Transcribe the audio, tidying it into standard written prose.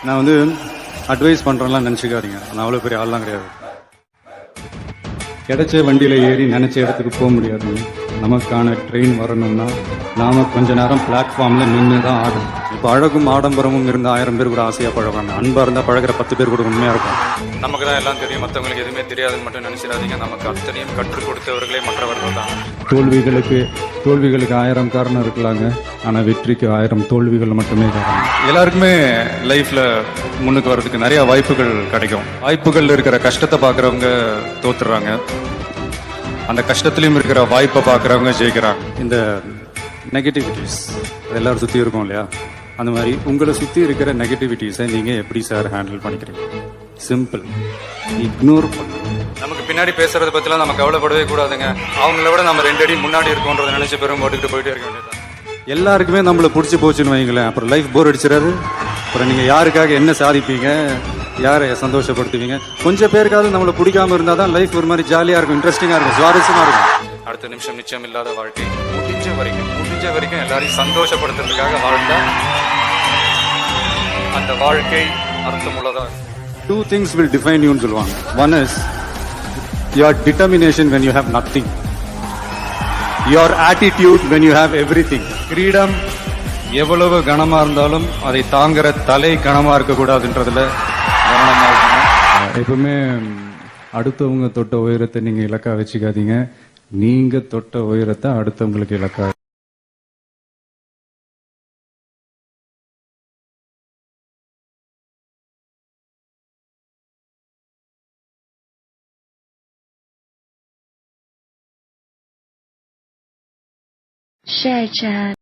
நான் வந்து அட்வைஸ் பண்ணுறேன்லாம் நினச்சிக்காதீங்க. நான் அவ்வளோ பெரிய ஆள்லாம் கிடையாது. கிடைச்ச வண்டியில் ஏறி நினச்ச இடத்துக்கு போக முடியாது. நமக்கான ட்ரெயின் வரணும்னா நாம் கொஞ்ச நேரம் பிளாட்ஃபார்மில் நின்று தான் ஆகணும். இப்போ அழகும் ஆடம்பரமும் இருந்த 1000 பேர் கூட ஆசையாக பழகுவாங்க. அன்பாக இருந்தால் பழகிற 10 பேர் கூட உண்மையாக இருக்கும். நமக்கு தான் எல்லாம் தெரியும், மற்றவங்களுக்கு எதுவுமே தெரியாதுன்னு மட்டும் நினச்சிடாதீங்க. நமக்கு அத்தனையும் கற்றுக் கொடுத்தவர்களே மற்றவர்கள் தான். தோல்விகளுக்கு 1000 காரணம் இருக்கலாங்க, ஆனால் வெற்றிக்கு 1000 தோல்விகள் மட்டுமே காரணம். எல்லாருக்குமே லைஃப்ல முன்னுக்கு வர்றதுக்கு நிறைய வாய்ப்புகள் கிடைக்கும். வாய்ப்புகள் இருக்கிற கஷ்டத்தை பார்க்குறவங்க தோத்துறாங்க, அந்த கஷ்டத்துலையும் இருக்கிற வாய்ப்பை பார்க்குறவங்க ஜெயிக்கிறாங்க. இந்த நெகட்டிவிட்டிஸ் எல்லாரும் சுற்றி இருக்கும் இல்லையா, அந்த மாதிரி உங்களை சுற்றி இருக்கிற நெகட்டிவிட்டிஸை நீங்கள் எப்படி சார் ஹேண்டில் பண்ணிக்கிறீங்க? சிம்பிள், இக்னோர் பண்ணுங்க. நமக்கு பின்னாடி பேசுறதை பற்றிலாம் நம்ம கவலைப்படவே கூடாதுங்க. அவங்கள விட நம்ம 2 அடி முன்னாடி இருக்கோன்றதை நினைச்ச பெரும் போட்டுக்கிட்டு போயிட்டே இருக்க வேண்டியது. எல்லாருக்குமே நம்மளை பிடிச்சி போச்சுன்னு வைங்களேன், அப்புறம் லைஃப் போர் அடிச்சிடாது. அப்புறம் நீங்கள் யாருக்காக என்ன சாதிப்பீங்க, யாரை சந்தோஷப்படுத்துவீங்க? கொஞ்சம் பேருக்காவது நம்மளை பிடிக்காம இருந்தால் தான் லைஃப் ஒரு மாதிரி ஜாலியாக இருக்கும், இன்ட்ரெஸ்டிங்காக இருக்கும், சுவாரஸ்யமாக இருக்கும். அடுத்த நிமிஷம் நிச்சயம் இல்லாத வாழ்க்கை. முடிஞ்ச வரைக்கும் எல்லாரையும் சந்தோஷப்படுத்துறதுக்காக வாழ்ந்தா அந்த வாழ்க்கை அர்த்தமுள்ளதா. 2 things will define you ன்னு சொல்லுவாங்க. One is your determination when you have nothing, your attitude when you have everything. கிரீடம் எவ்வளவு கனமா இருந்தாலும் அதை தாங்குற தலை கனமா இருக்கக்கூடாதுன்றதுல கவனமா இருக்கணும். எப்பவுமே அடுத்தவங்க தொட்ட உயரத்தை நீங்க இலக்கா வச்சுக்காதீங்க, நீங்க தொட்ட உயரத்தை அடுத்தவங்களுக்கு இலக்கா. Share chat.